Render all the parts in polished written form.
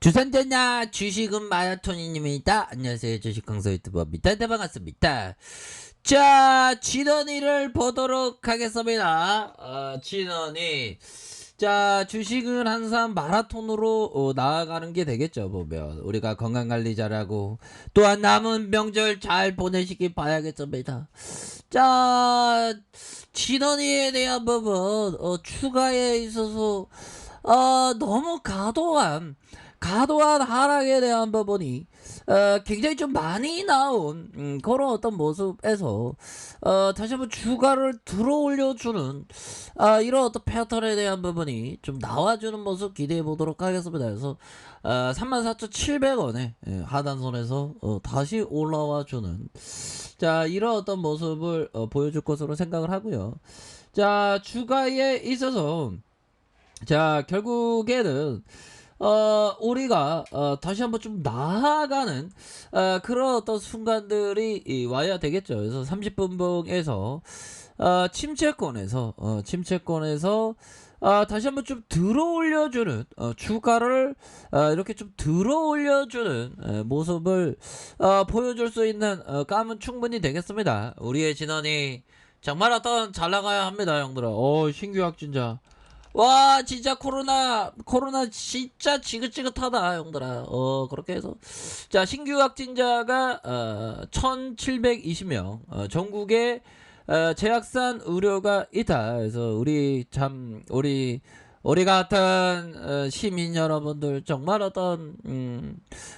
주산전야 주식은 마라톤입니다. 안녕하세요. 주식강사 유튜버입니다. 네, 반갑습니다. 자, 진원이를 보도록 하겠습니다. 진원이. 자, 주식은 항상 마라톤으로 나아가는 게 되겠죠. 보면 우리가 건강관리 잘하고 또한 남은 명절 잘 보내시길 바라겠습니다. 자, 진원이에 대한 부분 추가에 있어서 너무 과도한 하락에 대한 부분이 굉장히 좀 많이 나온 그런 어떤 모습에서 다시 한번 주가를 들어올려주는 이런 어떤 패턴에 대한 부분이 좀 나와주는 모습 기대해 보도록 하겠습니다. 그래서 34,700원에 하단선에서 다시 올라와주는 자 이런 어떤 모습을 보여줄 것으로 생각을 하고요. 자 주가에 있어서 자 결국에는 우리가 다시 한번 좀 나아가는 그런 어떤 순간들이 와야 되겠죠. 그래서 30분봉에서 침체권에서 다시 한번 좀 들어올려주는 주가를 이렇게 좀 들어올려주는 모습을 보여줄 수 있는 감은 충분히 되겠습니다. 우리의 진원이 정말 어떤 잘 나가야 합니다, 형들아. 신규 확진자. 와 진짜 코로나 진짜 지긋지긋하다 형들아. 그렇게 해서 자 신규 확진자가 1720명 전국에 재확산 우려가 있다. 그래서 우리 같은 시민 여러분들 정말 어떤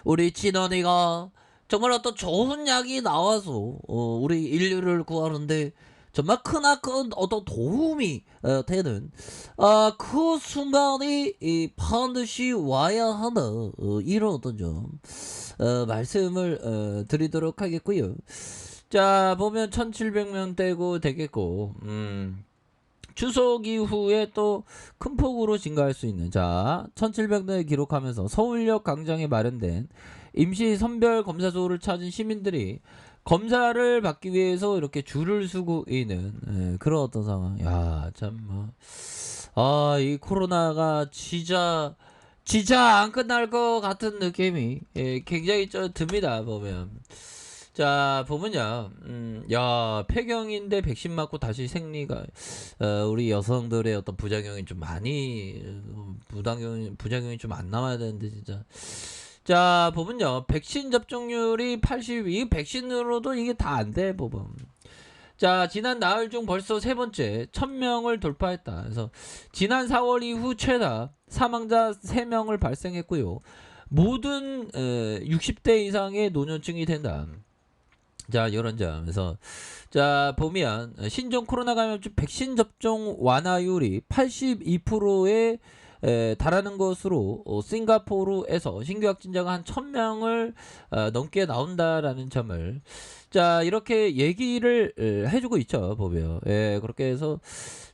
우리 진원이가 정말 어떤 좋은 약이 나와서 우리 인류를 구하는데 정말 크나큰 어떤 도움이 되는 그 순간이 반드시 와야 하나 이런 어떤 좀 말씀을 드리도록 하겠고요. 자 보면 1700명대고 되겠고 추석 이후에 또 큰 폭으로 증가할 수 있는 자 1700대 기록하면서 서울역 광장에 마련된 임시 선별 검사소를 찾은 시민들이 검사를 받기 위해서 이렇게 줄을 서고 있는 그런 어떤 상황. 야, 참 뭐. 이 코로나가 진짜 안 끝날 것 같은 느낌이 굉장히 좀 듭니다. 보면. 자, 보면요. 야, 폐경인데 백신 맞고 다시 생리가 우리 여성들의 어떤 부작용이 좀 많이 부작용이 좀 안 나와야 되는데 진짜. 자 보면요 백신 접종률이 82 백신으로도 이게 다 안 돼 보면. 자 지난 나흘 중 벌써 세 번째 1000명을 돌파했다. 그래서 지난 4월 이후 최다 사망자 3명을 발생했고요. 모든 60대 이상의 노년층이 된다. 자 이런 점에서 자 보면 신종 코로나 감염증 백신 접종 완화율이 82%에 달하는 것으로 싱가포르에서 신규 확진자가 한 1000명을 넘게 나온다라는 점을 자 이렇게 얘기를 해주고 있죠. 보면 그렇게 해서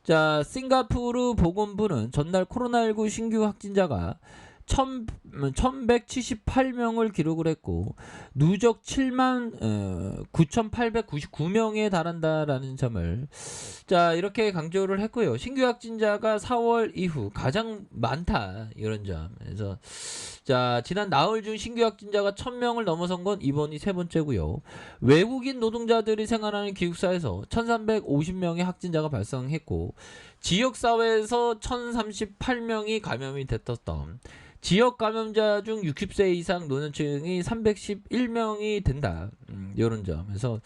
자 싱가포르 보건부는 전날 코로나19 신규 확진자가 1178명을 기록을 했고 누적 7만 9899명에 달한다라는 점을 자 이렇게 강조를 했고요. 신규 확진자가 4월 이후 가장 많다 이런 점. 그래서 자 지난 나흘 중 신규 확진자가 1000명을 넘어선 건 이번이 세 번째고요. 외국인 노동자들이 생활하는 기숙사에서 1350명의 확진자가 발생했고 지역사회에서 1038명이 감염이 됐었던 지역 감염자 중 60세 이상 노년층이 311명이 된다. 이런 점. 그래서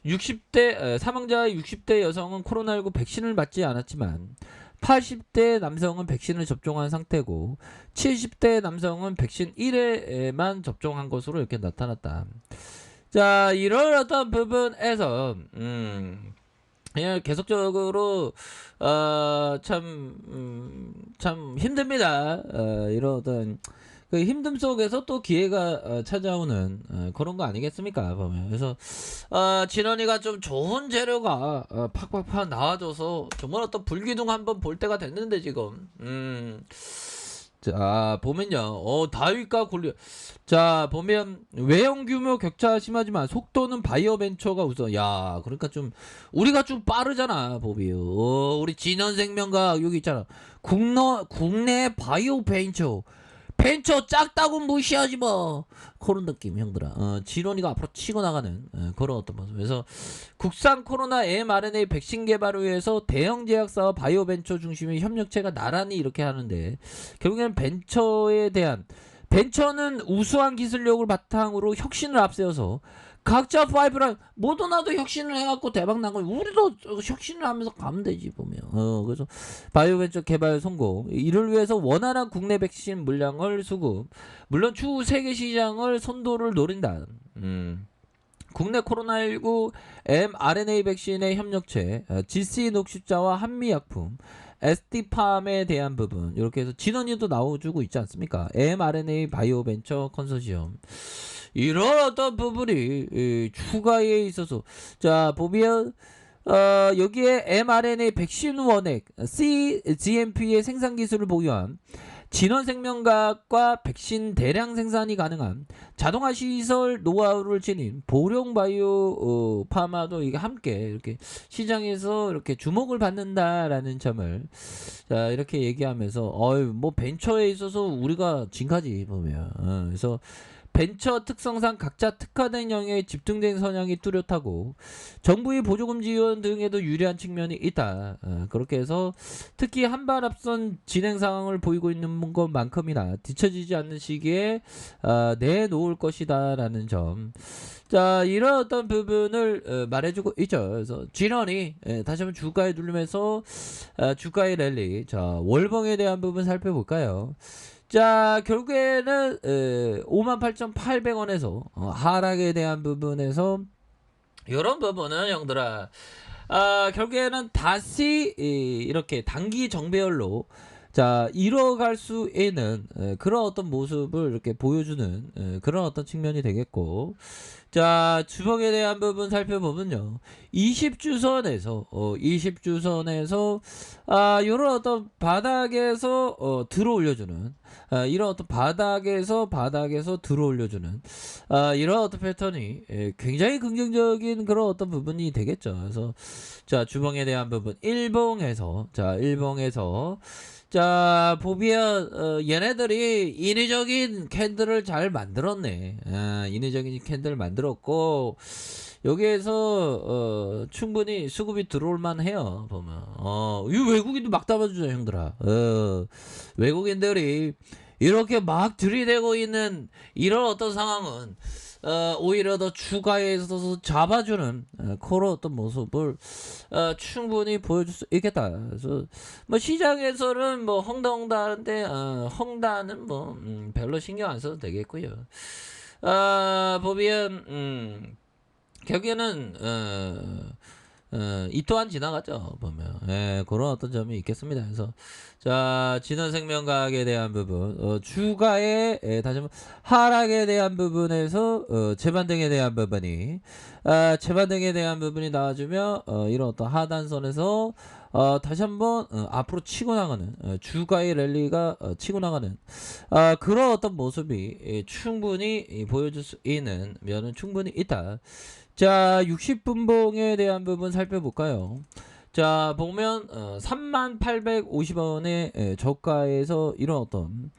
60대 사망자의 60대 여성은 코로나19 백신을 맞지 않았지만 80대 남성은 백신을 접종한 상태고 70대 남성은 백신 1회만 접종한 것으로 이렇게 나타났다. 자 이런 어떤 부분에서 그냥 계속적으로 참 힘듭니다. 이런 어떤 그 힘듦 속에서 또 기회가 찾아오는 그런 거 아니겠습니까? 보면 그래서 진원이가 좀 좋은 재료가 팍팍팍 나와줘서 정말 어떤 불기둥 한번 볼 때가 됐는데 지금 자 보면요 다윗과 골리앗 자 보면 외형 규모 격차 심하지만 속도는 바이오벤처가 우선 야 그러니까 좀 우리가 좀 빠르잖아 보비 우리 진원생명과 여기 있잖아 국내 바이오벤처 벤처 작다고 무시하지 뭐 그런 느낌 형들아. 진원이가 앞으로 치고 나가는 그런 어떤 모습. 그래서 국산 코로나 mRNA 백신 개발을 위해서 대형 제약사와 바이오 벤처 중심의 협력체가 나란히 이렇게 하는데, 결국에는 벤처는 우수한 기술력을 바탕으로 혁신을 앞세워서 각자 파이브랑 모더나도 혁신을 해갖고 대박 난 거예요. 우리도 혁신을 하면서 가면 되지 보면. 그래서 바이오벤처 개발 성공. 이를 위해서 원활한 국내 백신 물량을 수급. 물론 추후 세계 시장을 선도를 노린다. 국내 코로나19 mRNA 백신의 협력체, GC 녹십자와 한미약품, SD팜에 대한 부분, 이렇게 해서 진원이도 나와주고 있지 않습니까? mRNA 바이오벤처 컨소시엄. 이런 어떤 부분이 추가에 있어서, 자 보면 여기에 mRNA 백신 원액 cGMP의 생산 기술을 보유한 진원생명과학과 백신 대량 생산이 가능한 자동화 시설 노하우를 지닌 보령바이오 파마도 이게 함께 이렇게 시장에서 이렇게 주목을 받는다라는 점을 자 이렇게 얘기하면서 뭐 벤처에 있어서 우리가 진가지 보면. 그래서 벤처 특성상 각자 특화된 영역에 집중된 성향이 뚜렷하고 정부의 보조금 지원 등에도 유리한 측면이 있다. 그렇게 해서 특히 한 발 앞선 진행 상황을 보이고 있는 것만큼이나 뒤처지지 않는 시기에 내놓을 것이다라는 점. 자 이런 어떤 부분을 말해주고 있죠. 그래서 진원이 다시 한번 주가에 누르면서 주가의 랠리. 자 월봉에 대한 부분 살펴볼까요? 자 결국에는 58,800원에서 하락에 대한 부분에서 이런 부분은 형들아 결국에는 다시 이렇게 단기 정배열로 자 이뤄갈 수 있는 그런 어떤 모습을 이렇게 보여주는 그런 어떤 측면이 되겠고, 자 주봉에 대한 부분 살펴보면요, 20주선에서 이런 어떤 바닥에서 들어 올려주는 이런 어떤 바닥에서 들어 올려주는 이런 어떤 패턴이 굉장히 긍정적인 그런 어떤 부분이 되겠죠. 그래서 자 주봉에 대한 부분 일봉에서 자 보면 얘네들이 인위적인 캔들을 잘 만들었네. 인위적인 캔들을 만들었고 여기에서 충분히 수급이 들어올 만해요 보면. 이 외국인도 막 담아주죠 형들아. 외국인들이 이렇게 막 들이대고 있는 이런 어떤 상황은 오히려 더 추가에 있어서 잡아주는 그런 어떤 모습을 충분히 보여줄 수 있겠다. 그래서 뭐 시장에서는 뭐 헝다하는데 헝다는 뭐 별로 신경 안 써도 되겠고요. 보면 결국에는 이 또한 지나갔죠 보면. 그런 어떤 점이 있겠습니다. 그래서 자 진원생명과학에 대한 부분, 주가의 다시 한번 하락에 대한 부분에서 재반등에 대한 부분이 나와주며 이런 어떤 하단선에서 다시 한번 앞으로 치고 나가는 주가의 랠리가 치고 나가는 그런 어떤 모습이 충분히 보여줄 수 있는 면은 충분히 있다. 자 60분봉에 대한 부분 살펴볼까요? 자 보면 3850원의 저가에서 이런 어떤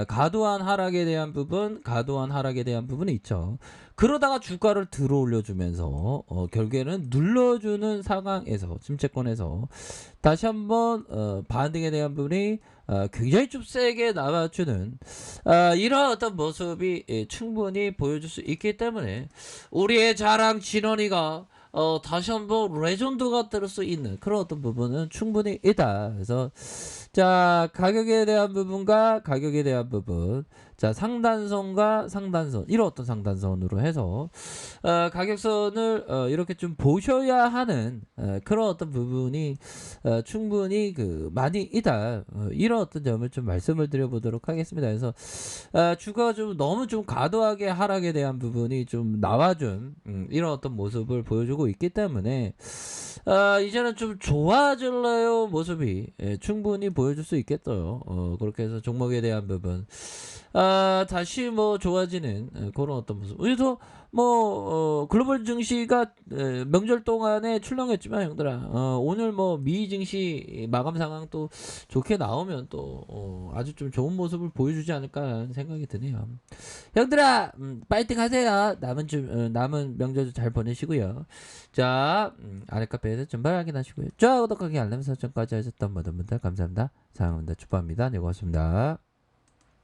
과도한 하락에 대한 부분이 있죠. 그러다가 주가를 들어 올려주면서 결국에는 눌러주는 상황에서 침체권에서 다시 한번 반등에 대한 부분이 굉장히 좀 세게 나와주는 이런 어떤 모습이 충분히 보여줄 수 있기 때문에 우리의 자랑 진원이가 다시 한번 레전드가 될 수 있는 그런 어떤 부분은 충분히 있다. 그래서 자 가격에 대한 부분, 자 상단선과 상단선, 이런 어떤 상단선으로 해서 가격선을 이렇게 좀 보셔야 하는 그런 어떤 부분이 충분히 많이 있다. 이런 어떤 점을 좀 말씀을 드려보도록 하겠습니다. 그래서 주가가 좀 너무 좀 과도하게 하락에 대한 부분이 좀 나와준 이런 어떤 모습을 보여주고 있기 때문에 이제는 좀 좋아질래요 모습이 충분히 보여줄 수 있겠어요. 그렇게 해서 종목에 대한 부분 다시 뭐 좋아지는 그런 어떤 모습. 그래서 뭐 글로벌 증시가 명절 동안에 출렁였지만 형들아, 오늘 뭐 미 증시 마감 상황 또 좋게 나오면 또 아주 좀 좋은 모습을 보여주지 않을까라는 생각이 드네요. 형들아, 파이팅 하세요. 남은 명절 잘 보내시고요. 자, 아래 카페에서 전발 확인하시고요. 좋아요, 구독하기, 알람 설정까지 하셨던 모든 분들 감사합니다. 사랑합니다. 축복합니다. 네, 고맙습니다.